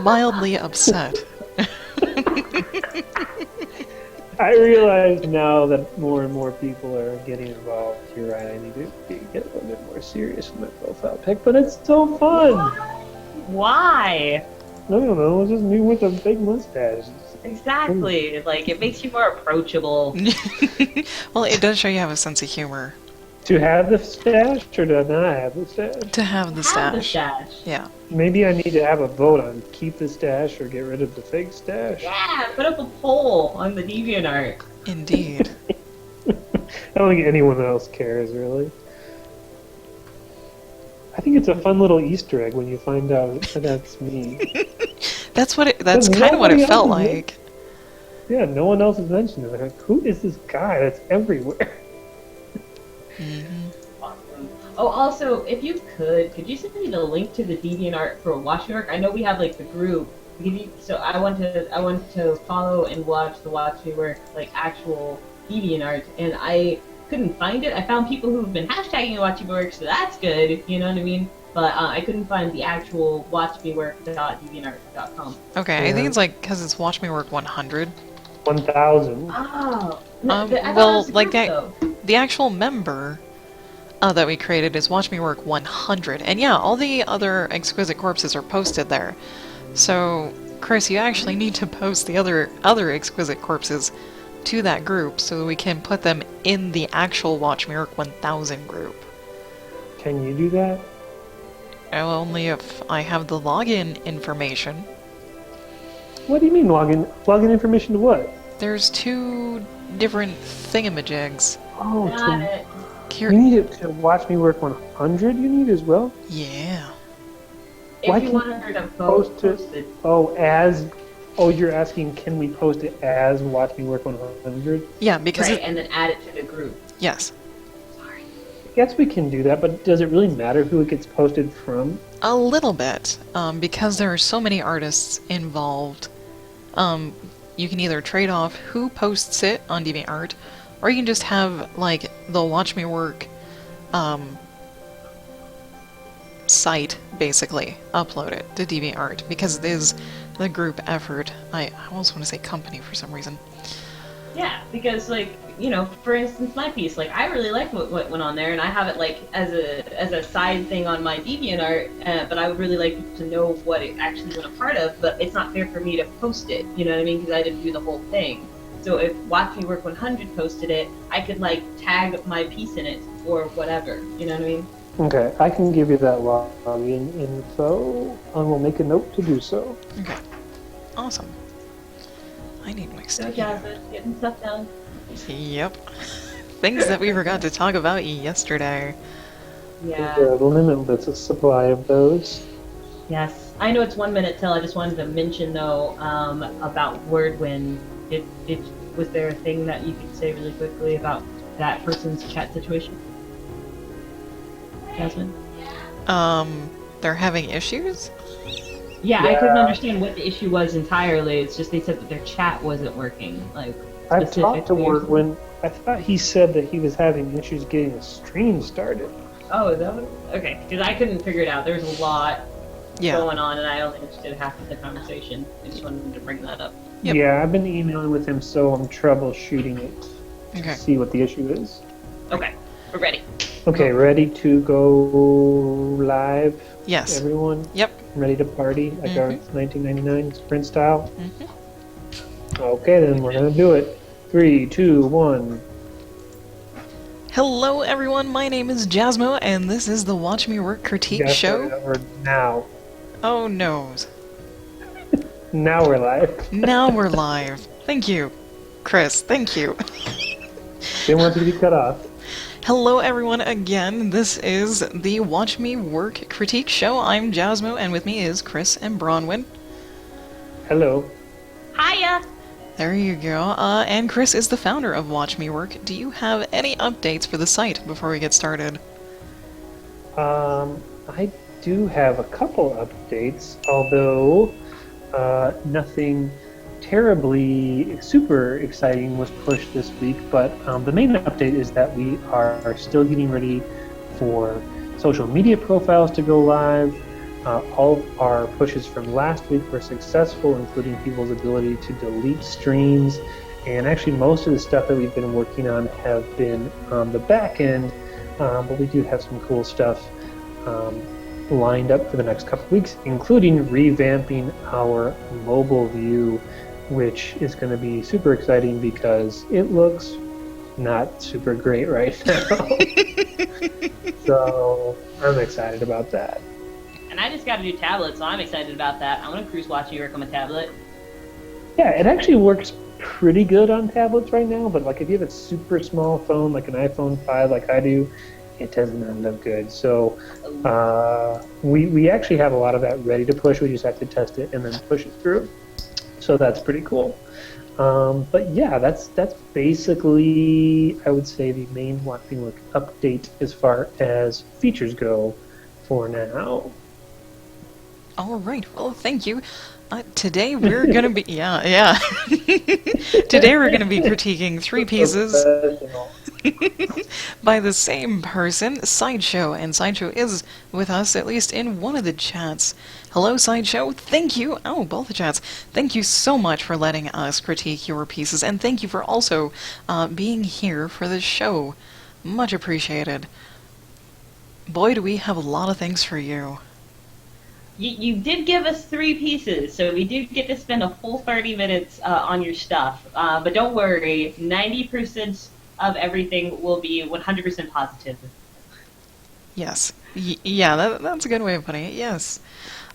Mildly upset. I realize now that more and more people are getting involved. You're right, I need to get a little bit more serious with my profile pic, but it's so fun! Why? I don't know, it's just me with a big mustache. Exactly. Like, it makes you more approachable. Well, it does show you have a sense of humor. To have the stash or to not have the stash? To have the Have the stash. stash. Yeah. Maybe I need to have a vote on keep the stash or get rid of the fake stash. Yeah, put up a poll on the DeviantArt. Indeed. I don't think anyone else cares, really. I think it's a fun little Easter egg when you find out that that's me. That's Because kind of what it nobody felt else is- like. Yeah, no one else has mentioned it. They're like, who is this guy that's everywhere? Awesome. Oh, also, if you could you send me the link to the DeviantArt for WatchMeWork? I know we have like the group. So I want to follow and watch the WatchMeWork like actual DeviantArt, and I couldn't find it. I found people who've been hashtagging WatchMeWork, so that's good. You know what I mean? But I couldn't find the actual watchmework.deviantart.com. Okay, I Yeah. think it's like because it's WatchMeWork 100. 1,000. Oh, no, I thought it Well, was a like group, that. though. The actual member that we created is WatchMeWork 100, and yeah, all the other exquisite corpses are posted there. So, Chris, you actually need to post the other exquisite corpses to that group so we can put them in the actual WatchMeWork 1000 group. Can you do that? Only if I have the login information. What do you mean login? Login information to what? There's two different thingamajigs. Oh, Got it. Here, you need it to watch me work 100. You need as well. yeah. If Why you can't wanted her to post it? post it. Oh, you're asking, can we post it as watch me work 100? Yeah, because Right, and then add it to the group. yes. Sorry. I guess we can do that, but does it really matter who it gets posted from? A little bit, because there are so many artists involved. You can either trade off who posts it on DeviantArt, or you can just have like the WatchMeWork site basically upload it to DeviantArt because it is the group effort. I almost want to say company for some reason. Yeah, because like, you know, for instance, my piece, like I really like what went on there, and I have it like as a side thing on my DeviantArt, but I would really like to know what it actually went a part of. But it's not fair for me to post it, you know what I mean? Because I didn't do the whole thing. So if Watch Me Work 100 posted it, I could like tag my piece in it or whatever, you know what I mean? Okay, I can give you that login info, and we'll make a note to do so. Okay. Awesome. I need my So sticky Jasmine, getting stuff done. Yep. Things that we forgot to talk about yesterday. Yeah. There's a limitless supply of those. Yes. I know it's 1 minute till. I just wanted to mention though about Wordwin. Was there a thing that you could say really quickly about that person's chat situation? Jasmine? They're having issues? Yeah, I Yeah. couldn't understand what the issue was entirely. It's just they said that their chat wasn't working. Like I've talked to specifically or Word when I thought he said that he was having issues getting a stream started. Oh, is that what? Okay, because I couldn't figure it out. There was a lot Yeah. going on, and I only understood half of the conversation. I just wanted to bring that up. Yep. Yeah, I've been emailing with him, so I'm troubleshooting it Okay. to see what the issue is. Okay, we're ready. Okay, ready to go live, Yes. everyone? Yep. Ready to party like our 1999 sprint style? Mhm. Okay, then we're gonna do it. 3, 2, 1. Hello everyone, my name is Jasmo, and this is the Watch Me Work Critique Yes, Show. Or now. Oh noes. Now we're live. Now we're live. Thank you. Chris, thank you. Didn't want to be cut off. Hello everyone again, this is the Watch Me Work Critique Show. I'm Jasmo, and with me is Chris and Bronwyn. Hello. Hiya! There you go. And Chris is the founder of Watch Me Work. Do you have any updates for the site before we get started? I do have a couple updates, although nothing terribly super exciting was pushed this week. But the main update is that we are still getting ready for social media profiles to go live. All of our pushes from last week were successful, including people's ability to delete streams. And actually, most of the stuff that we've been working on have been on the back end, but we do have some cool stuff lined up for the next couple weeks, including revamping our mobile view, which is going to be super exciting because it looks not super great right now. So I'm excited about that. And I just got a new tablet, so I'm excited about that. I'm going to cruise WatchMeWork on my tablet. Yeah, it actually works pretty good on tablets right now, but like if you have a super small phone, like an iPhone 5 like I do, it does not look good. So we actually have a lot of that ready to push. We just have to test it and then push it through. So that's pretty cool. But yeah, that's basically, I would say, the main WatchMeWork update as far as features go for now. All right. Well, thank you. Today we're going to be yeah. Today we're going to be critiquing 3 pieces by the same person, Sideshow, and Sideshow is with us at least in one of the chats. Hello, Sideshow. Thank you. Oh, both the chats. Thank you so much for letting us critique your pieces, and thank you for also being here for the show. Much appreciated. Boy, do we have a lot of things for you. You did give us 3 pieces, so we do get to spend a full 30 minutes on your stuff. But don't worry, 90% of everything will be 100% positive. Yes. Yeah, that's a good way of putting it, yes.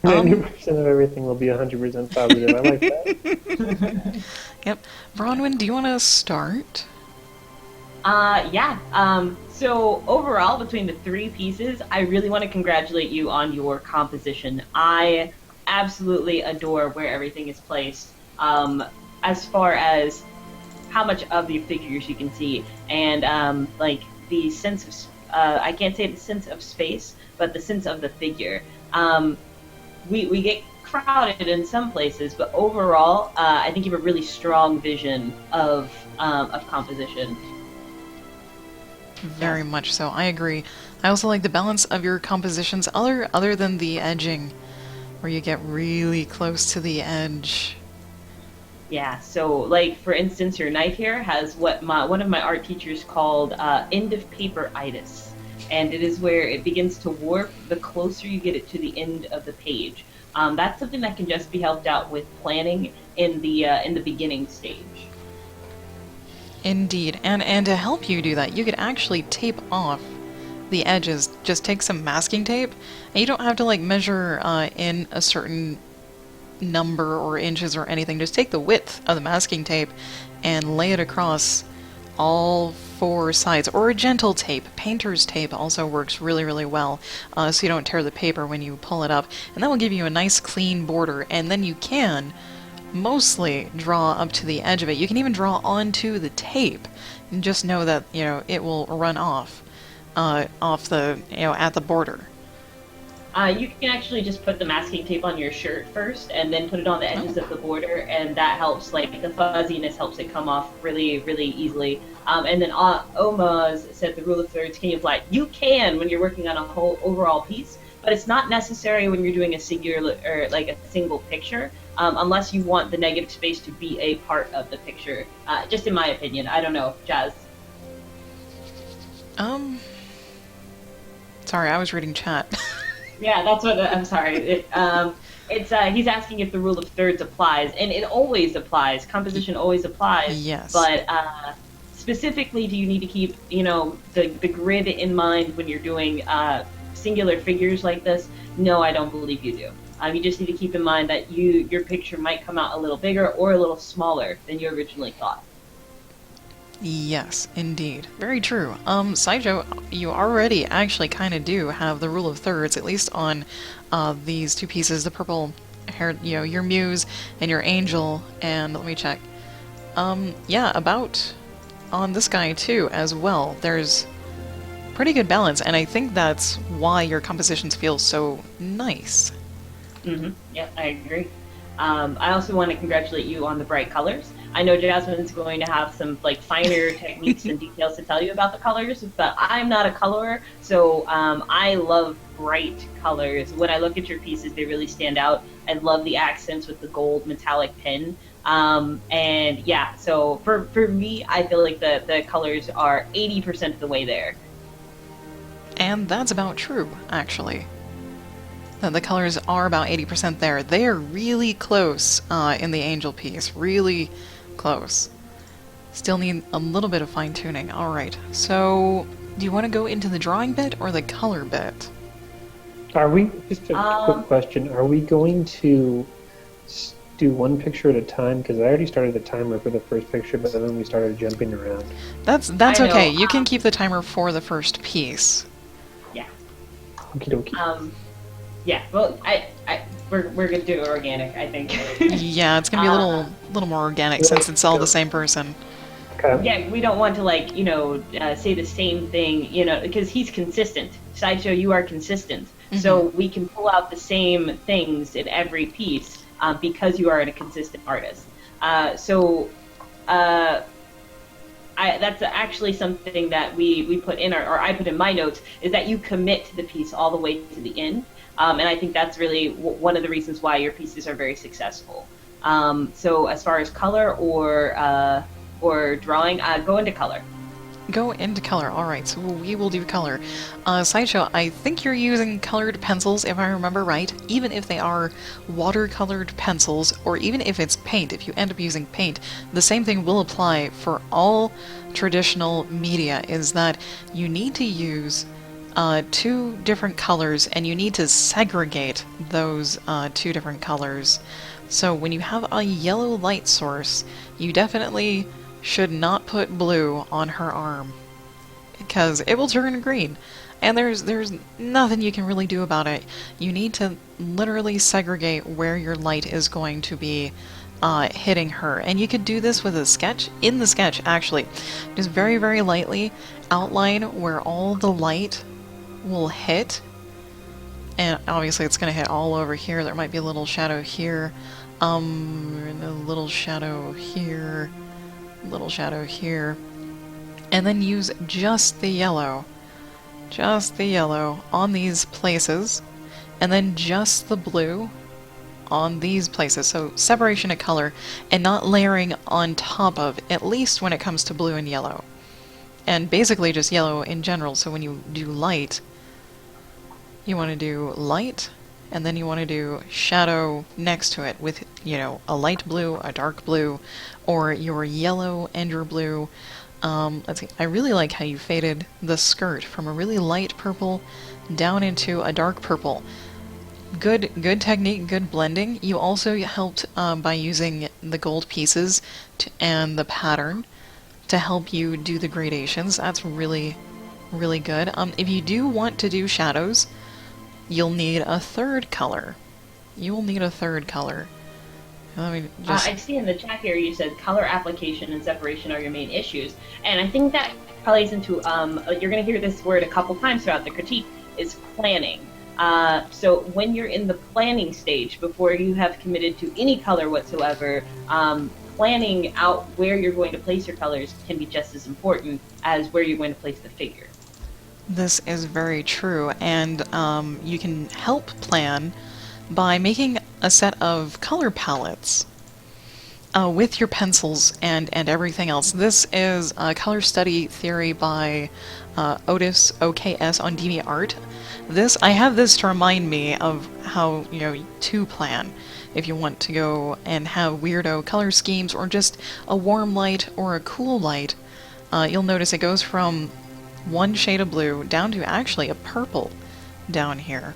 90% of everything will be 100% positive. I like that. Yep. Bronwyn, do you want to start? Yeah. So overall, between the 3 pieces, I really want to congratulate you on your composition. I absolutely adore where everything is placed. As far as how much of the figures you can see, and like the sense of, I can't say the sense of space, but the sense of the figure. We get crowded in some places, but overall, I think you have a really strong vision of composition. Very much so. I agree. I also like the balance of your compositions, other than the edging, where you get really close to the edge. Yeah. So, like for instance, your knife here has what one of my art teachers called end of paper itis, and it is where it begins to warp the closer you get it to the end of the page. That's something that can just be helped out with planning in the beginning stage. Indeed, and to help you do that, you could actually tape off the edges. Just take some masking tape, and you don't have to like measure in a certain number or inches or anything. Just take the width of the masking tape and lay it across all 4 sides, or a gentle tape. Painter's tape also works really, really well, so you don't tear the paper when you pull it up, and that will give you a nice clean border, and then you can mostly draw up to the edge of it. You can even draw onto the tape, and just know that, you know, it will run off the, you know, at the border. You can actually just put the masking tape on your shirt first, and then put it on the edges of the border, and that helps, like, the fuzziness helps it come off really, really easily. And then Omaz said the rule of thirds can you apply? You can when you're working on a whole overall piece, but it's not necessary when you're doing a singular, or like a single picture, unless you want the negative space to be a part of the picture. Just in my opinion. I don't know, Jazz. Sorry, I was reading chat. Yeah, that's what I'm sorry. It's he's asking if the rule of thirds applies, and it always applies. Composition always applies. Yes. But specifically, do you need to keep, you know, the grid in mind when you're doing singular figures like this? No, I don't believe you do. You just need to keep in mind that your picture might come out a little bigger or a little smaller than you originally thought. Yes, indeed. Very true. Sideshow, you already actually kind of do have the rule of thirds, at least on these 2 pieces, the purple hair, you know, your muse and your angel, and let me check. Yeah, about on this guy too as well. There's pretty good balance, and I think that's why your compositions feel so nice. Mm-hmm. Yeah, I agree. I also want to congratulate you on the bright colors. I know Jasmine's going to have some like finer techniques and details to tell you about the colors, but I'm not a colorer, so I love bright colors. When I look at your pieces, they really stand out. I love the accents with the gold metallic pin. And yeah, so for me, I feel like the colors are 80% of the way there. And that's about true, actually. The colors are about 80% there. They are really close in the angel piece. Really close. Still need a little bit of fine-tuning. Alright, so do you want to go into the drawing bit or the color bit? Are we, just a quick question, are we going to do one picture at a time? Because I already started the timer for the first picture, but then we started jumping around. That's okay. You can keep the timer for the first piece. Yeah. Okie dokie. Yeah, well, we're gonna do it organic, I think. Yeah, it's gonna be a little more organic since it's all the same person. Okay. Yeah, we don't want to say the same thing, because he's consistent. Sideshow, you are consistent, so we can pull out the same things in every piece because you are a consistent artist. That's actually something that we put in or I put in my notes, is that you commit to the piece all the way to the end. And I think that's really one of the reasons why your pieces are very successful. So as far as color or drawing, go into color. Go into color. Alright, so we will do color. Sideshow, I think you're using colored pencils, if I remember right, even if they are watercolored pencils, or even if it's paint. If you end up using paint, the same thing will apply for all traditional media, is that you need to use two different colors, and you need to segregate those two different colors. So when you have a yellow light source, you definitely should not put blue on her arm, because it will turn green, and there's nothing you can really do about it. You need to literally segregate where your light is going to be hitting her, and you could do this with a sketch. In the sketch, actually, just very, very lightly outline where all the light will hit, and obviously it's going to hit all over here. There might be a little shadow here, a little shadow here, little shadow here, and then use just the yellow on these places, and then just the blue on these places. So separation of color and not layering on top of, at least when it comes to blue and yellow, and basically just yellow in general. So when you do light, you want to do light, and then you want to do shadow next to it with, a light blue, a dark blue, or your yellow and your blue. Let's see, I really like how you faded the skirt from a really light purple down into a dark purple. Good technique, good blending. You also helped by using the gold pieces and the pattern to help you do the gradations. That's really, really good. If you do want to do shadows, you'll need a third color. I see in the chat here you said color application and separation are your main issues, and I think that plays into you're going to hear this word a couple times throughout the critique, is planning. So when you're in the planning stage, before you have committed to any color whatsoever, planning out where you're going to place your colors can be just as important as where you're going to place the figure. This is very true, and you can help plan by making a set of color palettes with your pencils and everything else. This is a color study theory by Otis OKS on DeviantArt. I have this to remind me of how to plan if you want to go and have weirdo color schemes, or just a warm light or a cool light. You'll notice it goes from one shade of blue down to actually a purple down here.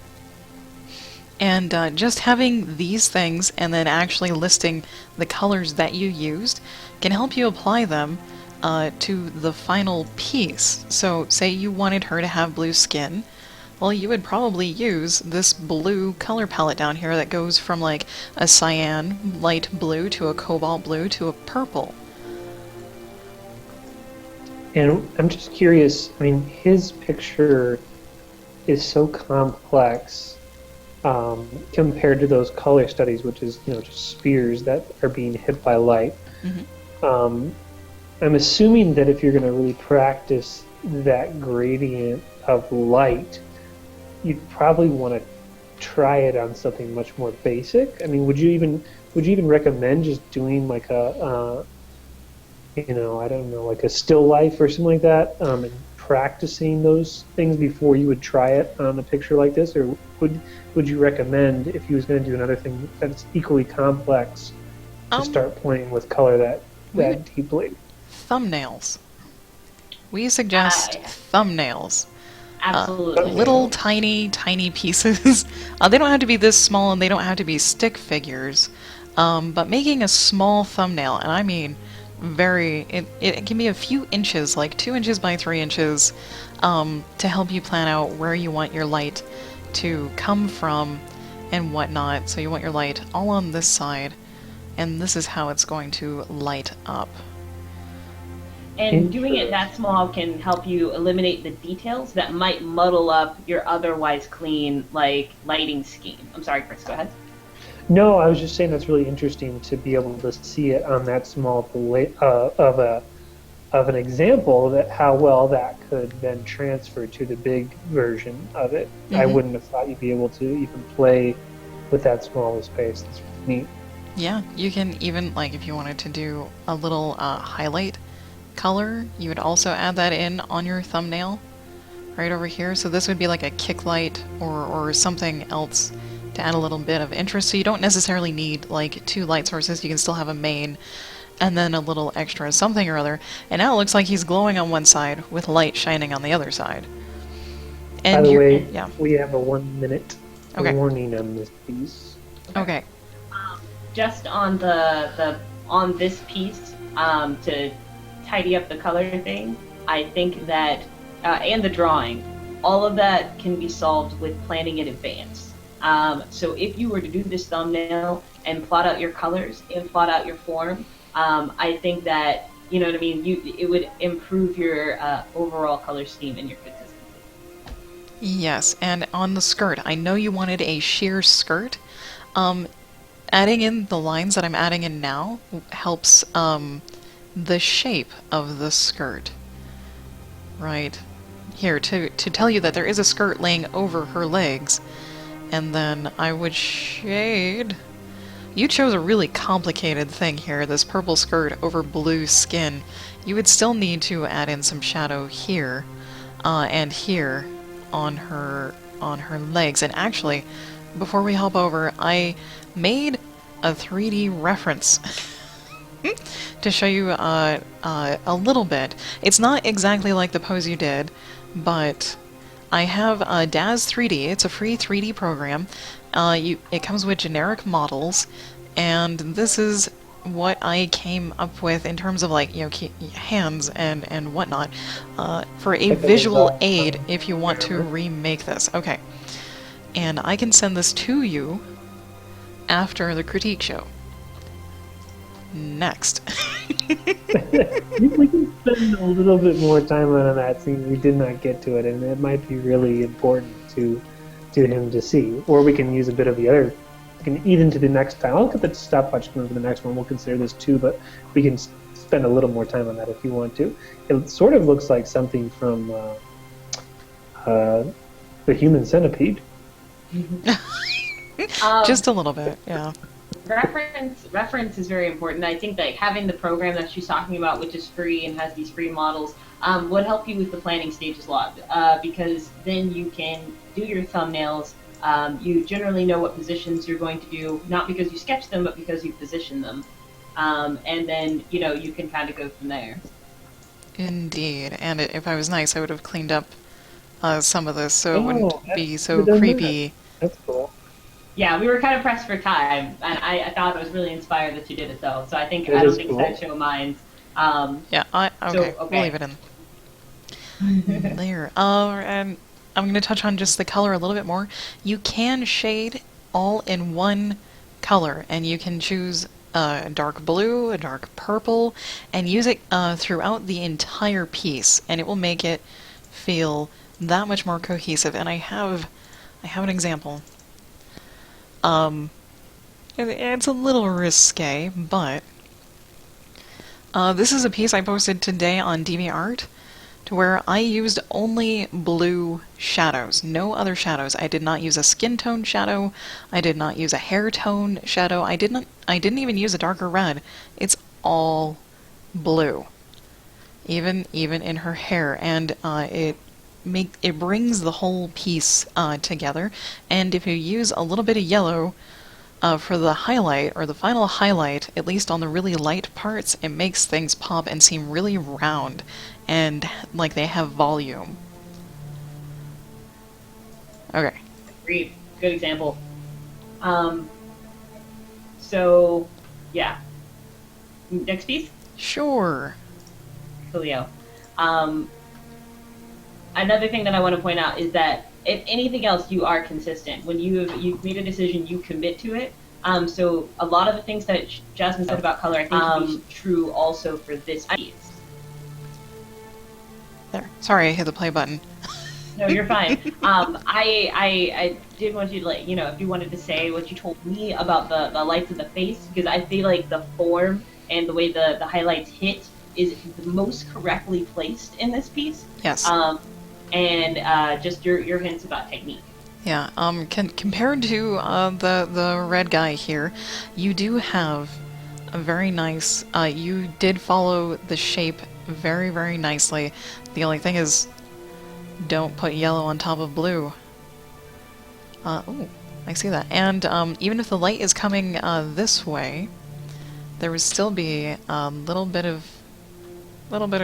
And just having these things and then actually listing the colors that you used can help you apply them to the final piece. So say you wanted her to have blue skin, well, you would probably use this blue color palette down here that goes from like a cyan, light blue, to a cobalt blue, to a purple. And I'm just curious, his picture is so complex compared to those color studies, which is, just spheres that are being hit by light. Um, I'm assuming that if you're going to really practice that gradient of light, you'd probably want to try it on something much more basic. I mean, would you even recommend just doing like I don't know, like a still life or something like that, and practicing those things before you would try it on a picture like this, or would you recommend if you was going to do another thing that's equally complex to Um, start playing with color that we would deeply? thumbnails. We suggest Yeah, thumbnails. absolutely. Little tiny, tiny pieces. They don't have to be this small and they don't have to be stick figures. But making a small thumbnail, and I mean it can be a few inches, like 2 inches by 3 inches, to help you plan out where you want your light to come from and whatnot. So you want your light all on this side, and this is how it's going to light up. And doing it that small can help you eliminate the details that might muddle up your otherwise clean, like, lighting scheme. I'm sorry, Chris, go ahead. No, I was just saying that's really interesting to be able to see it on that small of an example that how well that could then transfer to the big version of it. I wouldn't have thought you'd be able to even play with that small of space. That's really neat. Yeah, you can even, like, if you wanted to do a little highlight color, you would also add that in on your thumbnail right over here. So this would be like a kick light or something else to add a little bit of interest. So you don't necessarily need like 2 light sources. You can still have a main and then a little extra something or other. And now it looks like he's glowing on one side with light shining on the other side. By And the you're, way, yeah, we have a 1 minute okay, warning on this piece. okay. Just on on this piece, to tidy up the color thing, I think that and the drawing, all of that can be solved with planning in advance. So if you were to do this thumbnail and plot out your colors and plot out your form, I think that, you know what I mean, it would improve your overall color scheme and your consistency. Yes, and on the skirt, I know you wanted a sheer skirt. Adding in the lines that I'm adding in now helps the shape of the skirt. Right here, to tell you that there is a skirt laying over her legs, and then I would shade. You chose a really complicated thing here, this purple skirt over blue skin. You would still need to add in some shadow here, and here on her legs. And actually, before we hop over, I made a 3D reference to show you a little bit. It's not exactly like the pose you did, but I have Daz 3D. It's a free 3D program. It comes with generic models, and this is what I came up with in terms of, like, hands and whatnot, for a visual aid if you want to remake this. Okay. And I can send this to you after the critique show. Next. We can spend a little bit more time on that scene. We did not get to it, and it might be really important to him to see. Or we can use a bit of the other. We can eat into the next time. I'll look at the stopwatch for the next one. We'll consider this too, but we can spend a little more time on that if you want to. It sort of looks like something from the Human Centipede. Just a little bit, yeah. Reference is very important. I think that having the program that she's talking about, which is free and has these free models, would help you with the planning stages a lot, because then you can do your thumbnails. You generally know what positions you're going to do, not because you sketch them, but because you position them. And then, you can kind of go from there. Indeed. And if I was nice, I would have cleaned up some of this so it wouldn't be so done creepy. That's cool. Yeah, we were kind of pressed for time, and I thought I was really inspired that you did it, though. So I don't think cool. that show minds. Yeah, okay, we'll leave it in there. And I'm going to touch on just the color a little bit more. You can shade all in one color, and you can choose a dark blue, a dark purple, and use it throughout the entire piece, and it will make it feel that much more cohesive. And I have an example. It's a little risque, but This is a piece I posted today on DeviantArt, to where I used only blue shadows, no other shadows. I did not use a skin tone shadow. I did not use a hair tone shadow. I didn't even use a darker red. It's all blue, even in her hair, and it brings the whole piece together. And if you use a little bit of yellow for the highlight, or the final highlight, at least on the really light parts, it makes things pop and seem really round and like they have volume. Okay. Great. Good example. So, yeah. Next piece? Sure. Coolio. Another thing that I want to point out is that if anything else, you are consistent. When you've made a decision, you commit to it. So a lot of the things that Jasmine said about color, I think, can be true also for this piece. There. Sorry, I hit the play button. No, you're fine. I did want you to, like, if you wanted to say what you told me about the lights of the face, because I feel like the form and the way the highlights hit is the most correctly placed in this piece. Yes. And just your hints about technique. Yeah. Compared to the red guy here, you do have a very nice. You did follow the shape very, very nicely. The only thing is, don't put yellow on top of blue. Oh, I see that. And even if the light is coming this way, there would still be a little bit of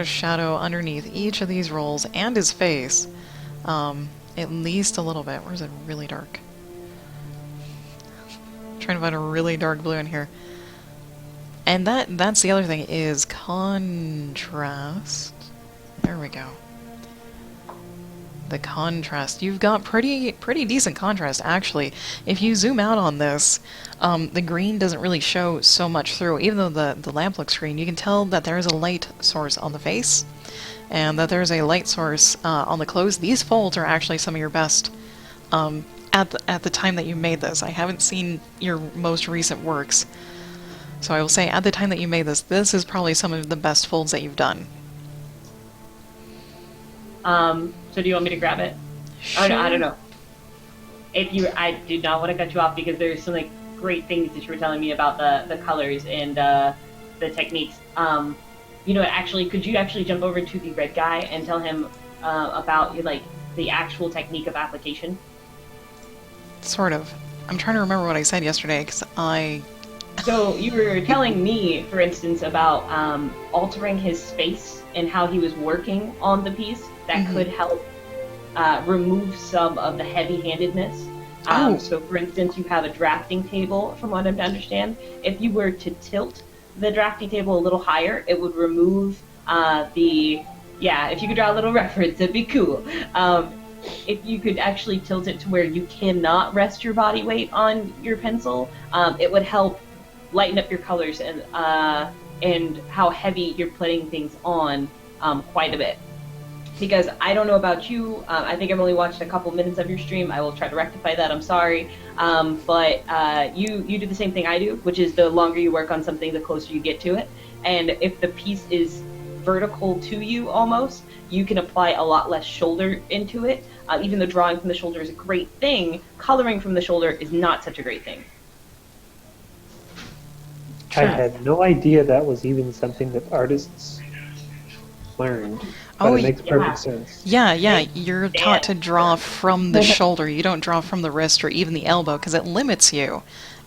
shadow underneath each of these rolls and his face. At least a little bit. Where's it really dark? I'm trying to find a really dark blue in here. And that's the other thing, is contrast. There we go. The contrast. You've got pretty decent contrast, actually. If you zoom out on this, the green doesn't really show so much through. Even though the lamp looks green, you can tell that there is a light source on the face, and that there's a light source on the clothes. These folds are actually some of your best at the time that you made this. I haven't seen your most recent works, so I will say at the time that you made this is probably some of the best folds that you've done. So do you want me to grab it? Sure. I don't know. I do not want to cut you off, because there's some great things that you were telling me about the colors and the techniques. Actually, could you actually jump over to the red guy and tell him about the actual technique of application? Sort of. I'm trying to remember what I said yesterday, because So you were telling me, for instance, about altering his space and how he was working on the piece that could help remove some of the heavy-handedness. So, for instance, you have a drafting table, from what I'm to understand. If you were to tilt the drafting table a little higher, it would remove if you could draw a little reference, it'd be cool. If you could actually tilt it to where you cannot rest your body weight on your pencil, it would help lighten up your colors and how heavy you're putting things on quite a bit. Because I don't know about you, I think I've only watched a couple minutes of your stream. I will try to rectify that, I'm sorry. But you do the same thing I do, which is the longer you work on something, the closer you get to it. And if the piece is vertical to you almost, you can apply a lot less shoulder into it. Even though drawing from the shoulder is a great thing, coloring from the shoulder is not such a great thing. I had no idea that was even something that artists learned. But it makes perfect sense. Yeah, you're taught to draw from the shoulder. You don't draw from the wrist or even the elbow, because it limits you.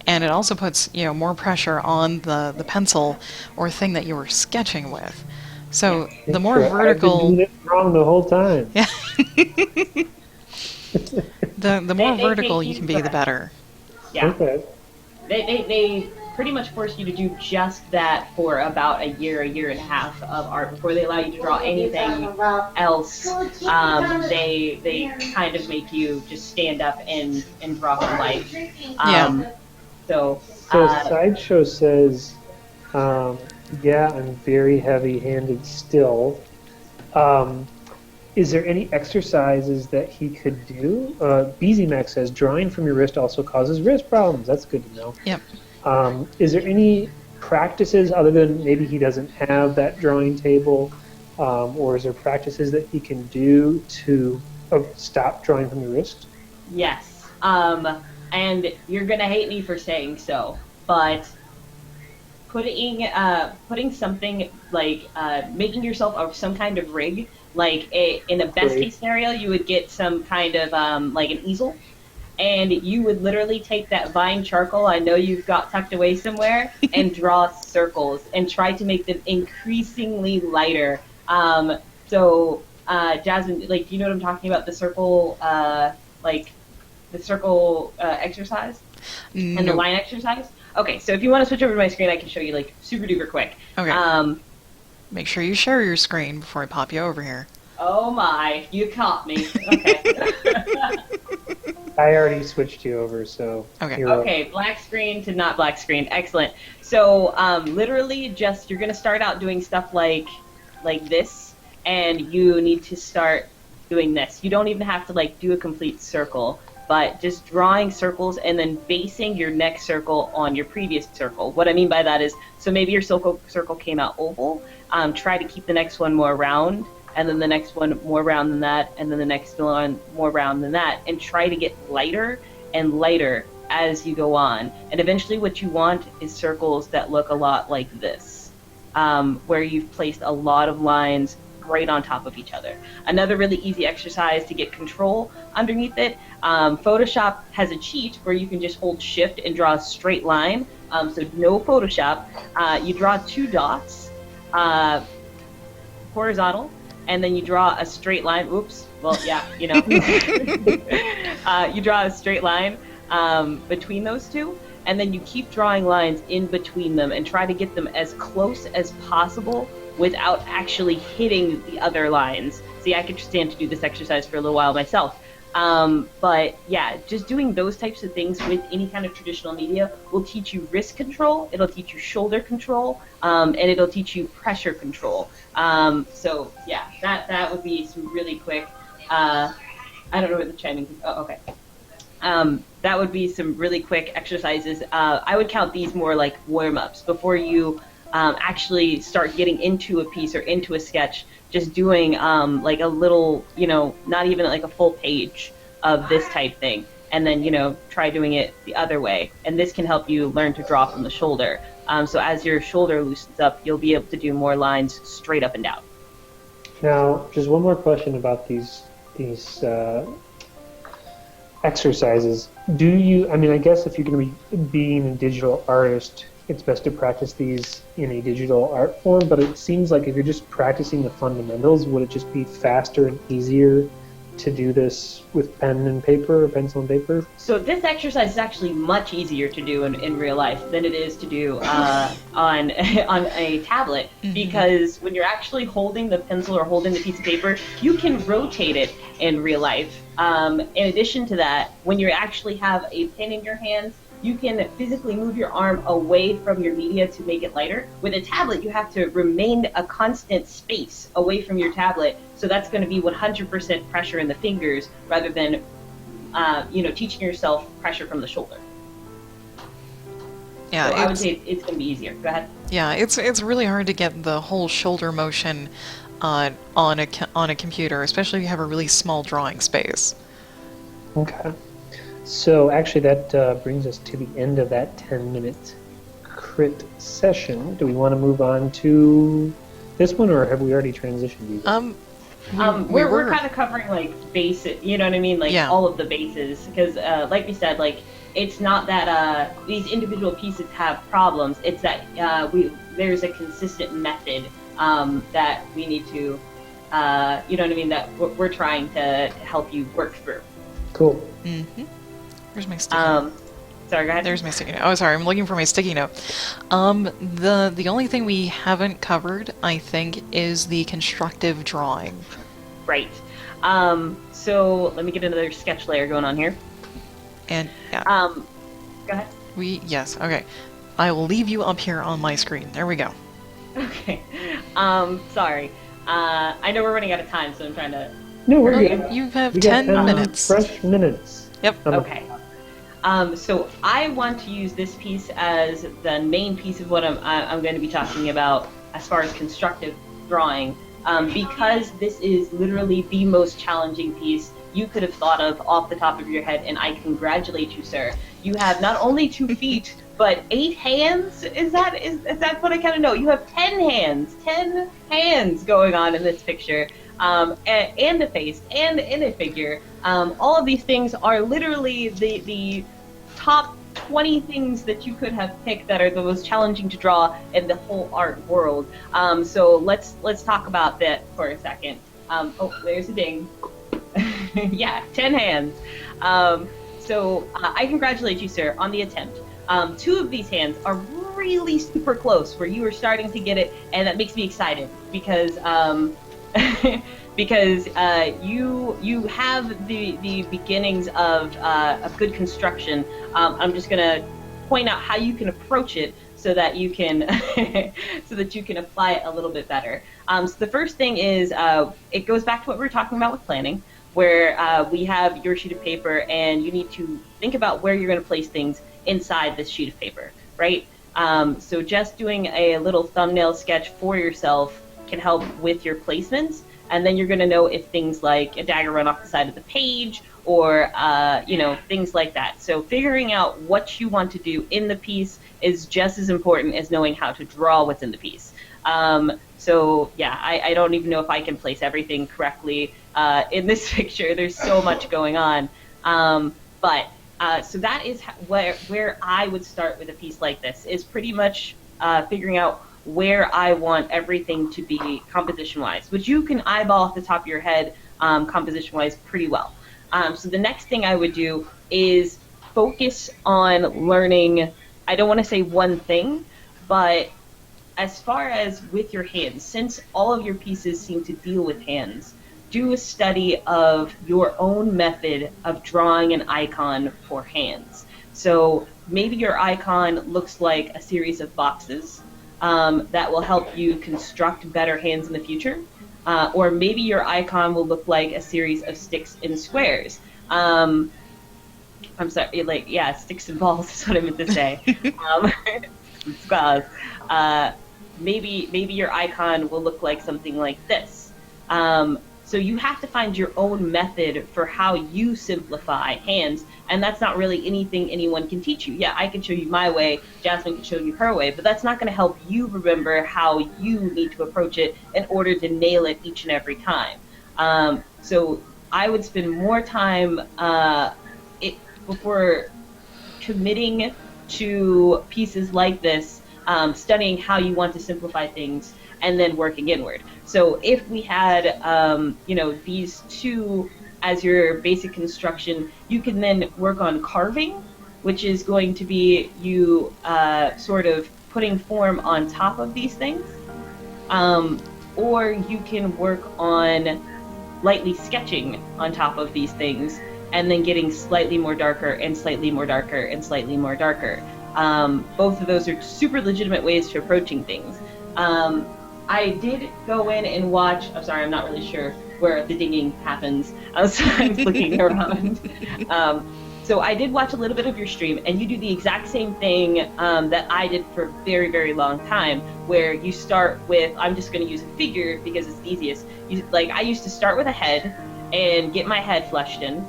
And it also puts, more pressure on the pencil or thing that you were sketching with. So the more vertical... I've been doing it wrong the whole time. Yeah. the more vertical you can be, the better. Yeah. Okay. They pretty much force you to do just that for about a year and a half of art before they allow you to draw anything else. They kind of make you just stand up and draw from life. So Sideshow says, I'm very heavy-handed still. Is there any exercises that he could do? BZMax says, drawing from your wrist also causes wrist problems. That's good to know. Yep. Is there any practices other than maybe he doesn't have that drawing table, or is there practices that he can do to stop drawing from the wrist? Yes. And you're gonna hate me for saying so, but putting something like making yourself some kind of rig, like in a best case scenario, you would get some kind of like an easel, and you would literally take that vine charcoal I know you've got tucked away somewhere and draw circles and try to make them increasingly lighter. So Jasmine, like, do you know what I'm talking about? The circle, like the circle exercise and the line exercise. Okay, so if you want to switch over to my screen, I can show you like super duper quick. Okay. Make sure you share your screen before I pop you over here. Oh my, you caught me. Okay. I already switched you over, so. Okay. Okay, black screen to not black screen. Excellent. So literally, just you're gonna start out doing stuff like this, and you need to start doing this. You don't even have to like do a complete circle, but just drawing circles and then basing your next circle on your previous circle. What I mean by that is, so maybe your circle came out oval. Try to keep the next one more round, and then the next one more round than that, and then the next one more round than that, and try to get lighter and lighter as you go on. And eventually what you want is circles that look a lot like this, where you've placed a lot of lines right on top of each other. Another really easy exercise to get control underneath it, Photoshop has a cheat where you can just hold shift and draw a straight line. So no Photoshop. You draw 2 dots, horizontal, and then you draw a straight line. Oops. Well, yeah, you know. You draw a straight line between those two, and then you keep drawing lines in between them and try to get them as close as possible without actually hitting the other lines. See, I could stand to do this exercise for a little while myself. But yeah, just doing those types of things with any kind of traditional media will teach you wrist control, it'll teach you shoulder control, and it'll teach you pressure control. So yeah, that would be some really quick, I don't know what the chiming, oh, okay. That would be some really quick exercises. I would count these more like warm-ups before you actually start getting into a piece or into a sketch. Just doing like a little, you know, not even like a full page of this type thing, and then, you know, try doing it the other way. And this can help you learn to draw from the shoulder. So as your shoulder loosens up, you'll be able to do more lines straight up and down. Now, just one more question about these exercises. Do you, I mean, I guess if you're going to be being a digital artist, it's best to practice these in a digital art form, but it seems like if you're just practicing the fundamentals, would it just be faster and easier to do this with pen and paper or pencil and paper? So this exercise is actually much easier to do in real life than it is to do on a tablet, because when you're actually holding the pencil or holding the piece of paper, you can rotate it in real life. In addition to that, when you actually have a pen in your hands, you can physically move your arm away from your media to make it lighter. With a tablet, you have to remain a constant space away from your tablet, so that's going to be 100% pressure in the fingers rather than, you know, teaching yourself pressure from the shoulder. Yeah, so I would say it's going to be easier. Go ahead. Yeah, it's really hard to get the whole shoulder motion on a computer, especially if you have a really small drawing space. Okay. So actually that brings us to the end of that 10-minute crit session. Do we want to move on to this one, or have we already transitioned these? We're kind of covering like basic, you know what I mean, like all of the bases, because like we said, like it's not that these individual pieces have problems. It's that there's a consistent method that we need to, you know what I mean, that we're trying to help you work through. Cool. Mm-hmm. Where's my sticky note? Sorry, go ahead. There's my sticky note. Oh, sorry, I'm looking for my sticky note. The only thing we haven't covered, I think, is the constructive drawing. Right. So let me get another sketch layer going on here. And yeah. Go ahead. Yes. Okay. I will leave you up here on my screen. There we go. Okay. Sorry. I know we're running out of time, so I'm trying to. No, we're good. You have we 10 got 10 minutes. Fresh minutes. Yep. Okay. So I want to use this piece as the main piece of what I'm going to be talking about as far as constructive drawing, because this is literally the most challenging piece you could have thought of off the top of your head, and I congratulate you, sir. You have not only 2 feet, but 8 hands? Is that what I kind of know? You have 10 hands! 10 hands going on in this picture. And a face, and in a figure. All of these things are literally the top 20 things that you could have picked that are the most challenging to draw in the whole art world. So let's talk about that for a second. Oh, there's a ding. Yeah, 10 hands. So I congratulate you, sir, on the attempt. 2 of these hands are really super close, where you are starting to get it, and that makes me excited because because you have the beginnings of good construction. I'm just gonna point out how you can approach it so that you can apply it a little bit better. So the first thing is it goes back to what we were talking about with planning, where we have your sheet of paper and you need to think about where you're going to place things inside this sheet of paper, right? So just doing a little thumbnail sketch for yourself can help with your placements, and then you're going to know if things like a dagger run off the side of the page or things like that. So figuring out what you want to do in the piece is just as important as knowing how to draw what's in the piece. So yeah, I don't even know if I can place everything correctly in this picture. There's so much going on. So that is where I would start with a piece like this, is pretty much figuring out where I want everything to be composition-wise, which you can eyeball off the top of your head composition-wise pretty well. So the next thing I would do is focus on learning, I don't want to say one thing, but as far as with your hands, since all of your pieces seem to deal with hands, do a study of your own method of drawing an icon for hands. So maybe your icon looks like a series of boxes that will help you construct better hands in the future. Or maybe your icon will look like a series of sticks and squares. I'm sorry, sticks and balls is what I meant to say. Squares. Maybe your icon will look like something like this. So you have to find your own method for how you simplify hands, and that's not really anything anyone can teach you. Yeah, I can show you my way, Jasmine can show you her way, but that's not going to help you remember how you need to approach it in order to nail it each and every time. So I would spend more time before committing to pieces like this, studying how you want to simplify things, and then working inward. So if we had, these 2 as your basic construction, you can then work on carving, which is going to be you sort of putting form on top of these things. Or you can work on lightly sketching on top of these things and then getting slightly more darker and slightly more darker and slightly more darker. Both of those are super legitimate ways to approaching things. I did go in and watch, I'm sorry, I'm not really sure where the dinging happens. So I'm looking around. So I did watch a little bit of your stream, and you do the exact same thing that I did for a very, very long time, where you start with, I'm just going to use a figure because it's the easiest. I used to start with a head and get my head fleshed in,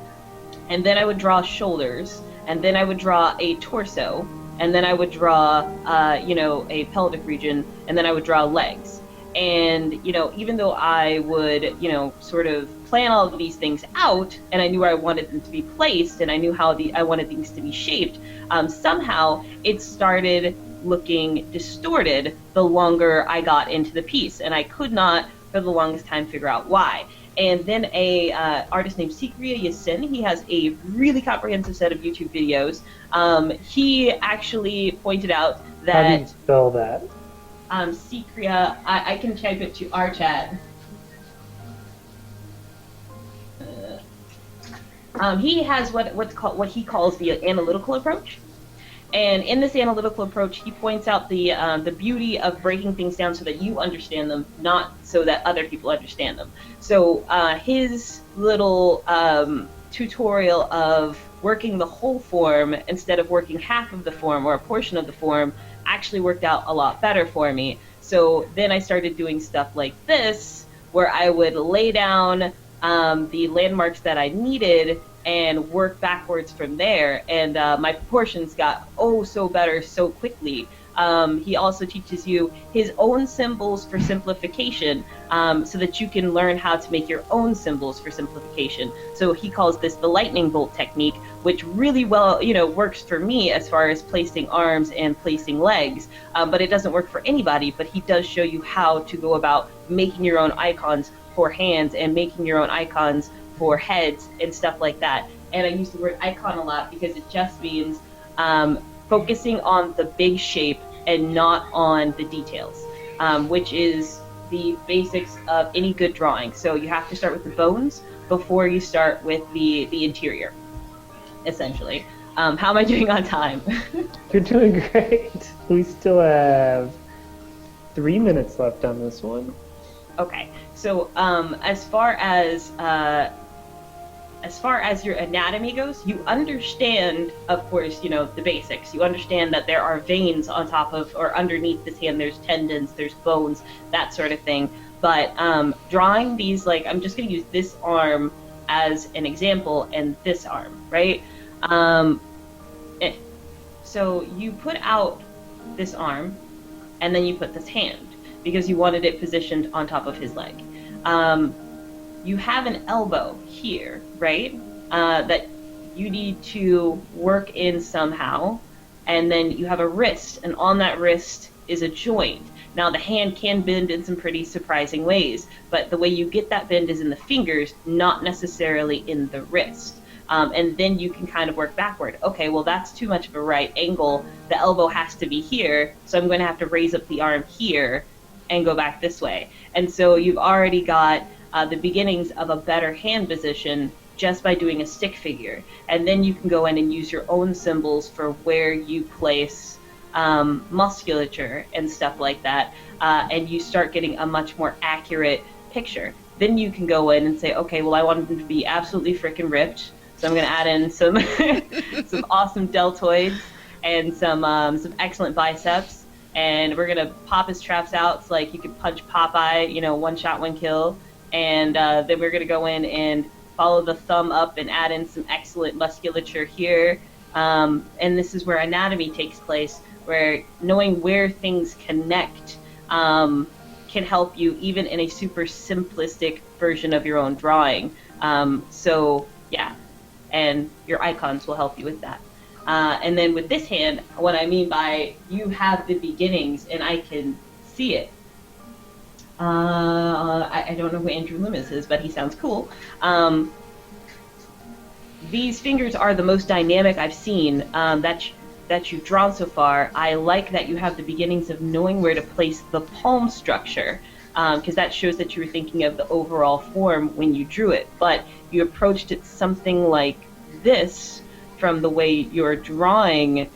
and then I would draw shoulders, and then I would draw a torso, and then I would draw, a pelvic region, and then I would draw legs. And, even though I would, sort of plan all of these things out, and I knew where I wanted them to be placed, and I knew how I wanted things to be shaped, somehow it started looking distorted the longer I got into the piece, and I could not, for the longest time, figure out why. And then a artist named Sikria Yasin, he has a really comprehensive set of YouTube videos. He actually pointed out that... How do you spell that? Sikria, I can type it to our chat. He has what he calls the analytical approach. And in this analytical approach, he points out the beauty of breaking things down so that you understand them, not so that other people understand them. So his little tutorial of working the whole form instead of working half of the form or a portion of the form actually worked out a lot better for me. So then I started doing stuff like this, where I would lay down the landmarks that I needed and work backwards from there. And my proportions got oh so better so quickly. He also teaches you his own symbols for simplification, so that you can learn how to make your own symbols for simplification. So he calls this the lightning bolt technique, which really well, works for me as far as placing arms and placing legs. But it doesn't work for anybody. But he does show you how to go about making your own icons for hands and making your own icons for heads and stuff like that. And I use the word icon a lot because it just means focusing on the big shape and not on the details, which is the basics of any good drawing. So you have to start with the bones before you start with the interior, essentially. How am I doing on time? You're doing great. We still have 3 minutes left on this one. Okay, so as far as your anatomy goes, you understand, of course, the basics. You understand that there are veins on top of or underneath this hand. There's tendons, there's bones, that sort of thing. But drawing these, like, I'm just going to use this arm as an example and this arm, right? So you put out this arm and then you put this hand because you wanted it positioned on top of his leg. You have an elbow here, right? That you need to work in somehow. And then you have a wrist, and on that wrist is a joint. Now, the hand can bend in some pretty surprising ways, but the way you get that bend is in the fingers, not necessarily in the wrist. And then you can kind of work backward. Okay, well, that's too much of a right angle. The elbow has to be here, so I'm going to have to raise up the arm here and go back this way. And so you've already got the beginnings of a better hand position just by doing a stick figure. And then you can go in and use your own symbols for where you place musculature and stuff like that, and you start getting a much more accurate picture. Then you can go in and say, okay, well, I want them to be absolutely freaking ripped, so I'm going to add in some some awesome deltoids and some excellent biceps, and we're going to pop his traps out so like you can punch Popeye, one shot, one kill. And then we're going to go in and follow the thumb up and add in some excellent musculature here. And this is where anatomy takes place, where knowing where things connect can help you even in a super simplistic version of your own drawing. So, yeah, and your icons will help you with that. And then with this hand, what I mean by you have the beginnings and I can see it. I don't know who Andrew Loomis is, but he sounds cool. These fingers are the most dynamic I've seen that you've drawn so far. I like that you have the beginnings of knowing where to place the palm structure, because that shows that you were thinking of the overall form when you drew it. But you approached it something like this from the way your drawing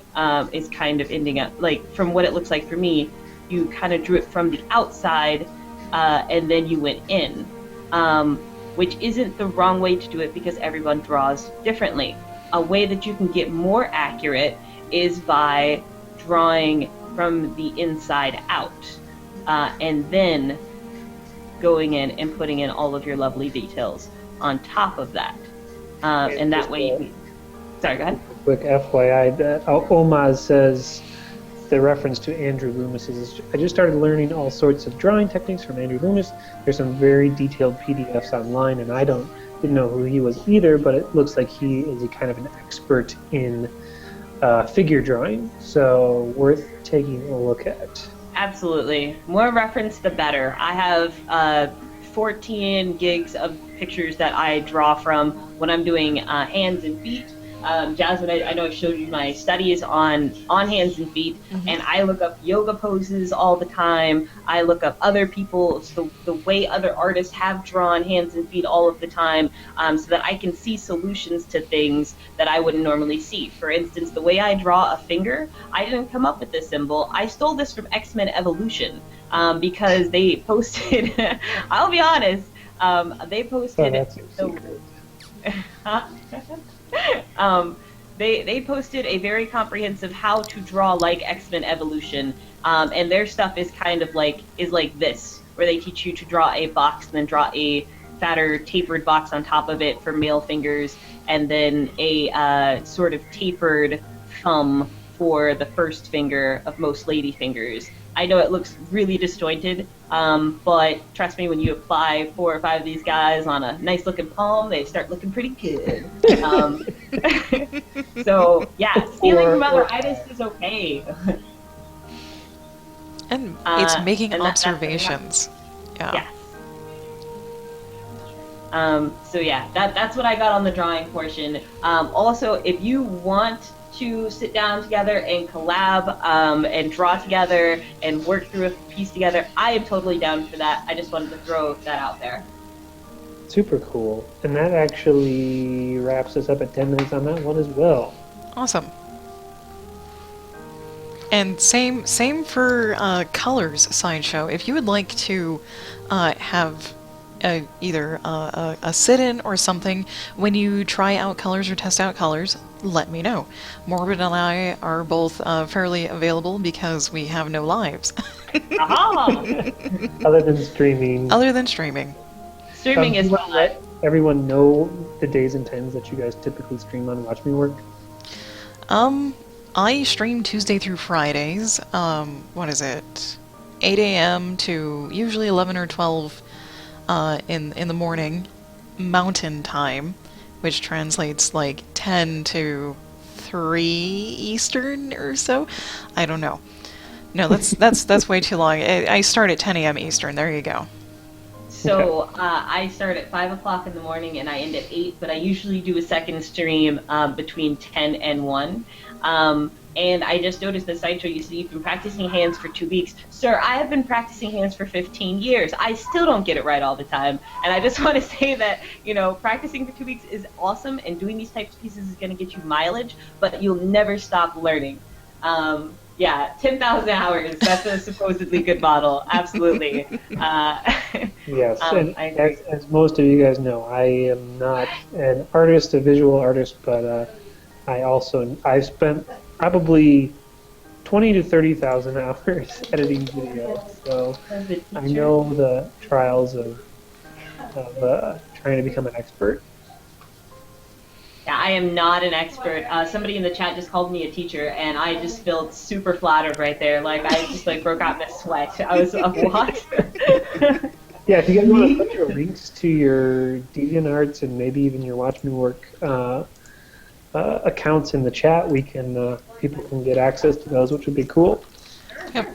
is kind of ending up. Like, from what it looks like for me, you kind of drew it from the outside, and then you went in, which isn't the wrong way to do it because everyone draws differently. A way that you can get more accurate is by drawing from the inside out, and then going in and putting in all of your lovely details on top of that. And that way you can... Sorry, go ahead. Quick FYI, that Omaz says the reference to Andrew Loomis is, I just started learning all sorts of drawing techniques from Andrew Loomis. There's some very detailed PDFs online, and I didn't know who he was either, but it looks like he is a kind of an expert in figure drawing, so worth taking a look at. Absolutely. More reference, the better. I have 14 gigs of pictures that I draw from when I'm doing hands and feet. Jasmine, I know I showed you my studies on hands and feet, and I look up yoga poses all the time. I look up other people, the way other artists have drawn hands and feet all of the time, so that I can see solutions to things that I wouldn't normally see. For instance, the way I draw a finger, I didn't come up with this symbol. I stole this from X-Men Evolution, because they posted, I'll be honest, they posted... Oh, that's so secret. Huh? They posted a very comprehensive how to draw like X-Men Evolution, and their stuff is kind of like this, where they teach you to draw a box and then draw a fatter tapered box on top of it for male fingers, and then a sort of tapered thumb for the first finger of most lady fingers. I know it looks really disjointed, but trust me, when you apply 4 or 5 of these guys on a nice looking palm, they start looking pretty good. So yeah, stealing from other artists is okay. And it's making and observations. Yeah. Yes. So yeah, that's what I got on the drawing portion. Also, if you want to sit down together and collab and draw together and work through a piece together, I am totally down for that. I just wanted to throw that out there. Super cool. And that actually wraps us up at 10 minutes on that one as well. Awesome. And same for Colors Sideshow. If you would like to have either a sit-in or something when you try out colors or test out colors, let me know. Morbid and I are both fairly available because we have no lives. Aha! Other than streaming. Streaming is fun. Let everyone know the days and times that you guys typically stream on WatchMeWork. I stream Tuesday through Fridays. What is it? 8 a.m. to usually 11 or 12 in the morning, Mountain Time, which translates like 10 to 3 Eastern or so. I don't know. No, that's way too long. I start at 10 a.m. Eastern. There you go. So I start at 5 o'clock in the morning and I end at 8, but I usually do a second stream between 10 and 1. And I just noticed the Sideshow, you said you've been practicing hands for 2 weeks. Sir, I have been practicing hands for 15 years. I still don't get it right all the time. And I just want to say that, practicing for 2 weeks is awesome, and doing these types of pieces is going to get you mileage, but you'll never stop learning. 10,000 hours, that's a supposedly good model. Absolutely. Yes, and as most of you guys know, I am not an artist, a visual artist, but I've spent probably 20 to 30,000 hours editing videos, so I know the trials of trying to become an expert. Yeah, I am not an expert. Somebody in the chat just called me a teacher, and I just felt super flattered right there. Like, I just broke out in a sweat. I was what? Yeah, if you guys want to put your links to your DeviantArts and maybe even your WatchMeWork accounts in the chat, people can get access to those, which would be cool. Yep.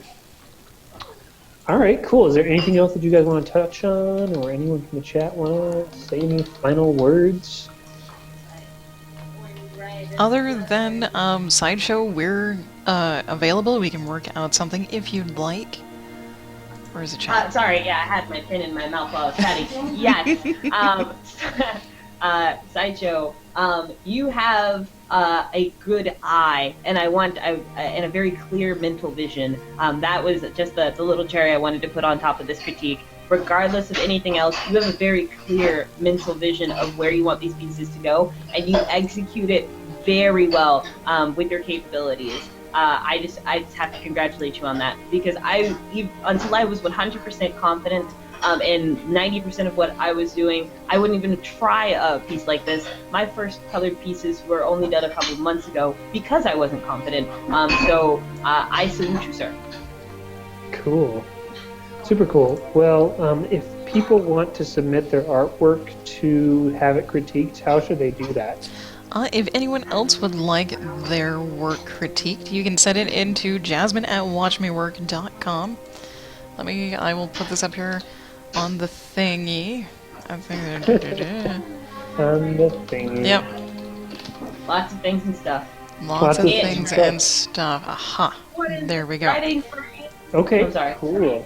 All right, cool. Is there anything else that you guys want to touch on, or anyone from the chat want to say any final words? Other than Sideshow, we're available. We can work out something if you'd like. Where's the chat? Sorry, yeah, I had my pen in my mouth while I was chatting. Yes. Sideshow, you have a good eye, and and a very clear mental vision. That was just the little cherry I wanted to put on top of this critique. Regardless of anything else, you have a very clear mental vision of where you want these pieces to go, and you execute it very well with your capabilities. I just have to congratulate you on that, because until I was 100% confident in 90% of what I was doing, I wouldn't even try a piece like this. My first colored pieces were only done a couple of months ago because I wasn't confident. So I salute you, sir. Cool. Super cool. Well, if people want to submit their artwork to have it critiqued, how should they do that? If anyone else would like their work critiqued, you can send it into jasmine@watchmework.com. I will put this up here on the thingy. On the thingy. Yep. Lots of things and stuff. Lots of things and stuff. Aha. There we go. Okay, I'm sorry. Cool.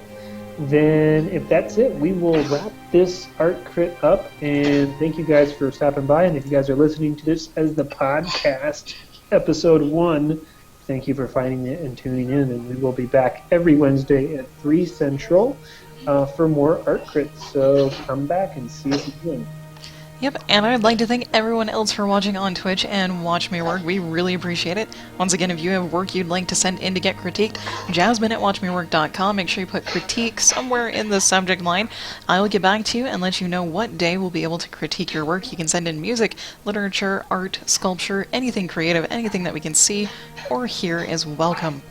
Then, if that's it, we will wrap this art crit up, and thank you guys for stopping by. And if you guys are listening to this as the podcast, episode 1, thank you for finding it and tuning in. And we will be back every Wednesday at 3 Central for more art crits. So come back and see us again. Yep, and I'd like to thank everyone else for watching on Twitch and Watch Me Work. We really appreciate it. Once again, if you have work you'd like to send in to get critiqued, Jasmine at WatchMeWork.com. Make sure you put critique somewhere in the subject line. I will get back to you and let you know what day we'll be able to critique your work. You can send in music, literature, art, sculpture, anything creative, anything that we can see or hear is welcome.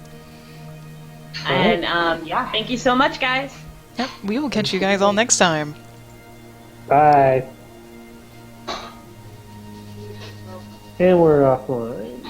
And yeah, thank you so much, guys. Yep, we will catch you guys all next time. Bye. And we're offline.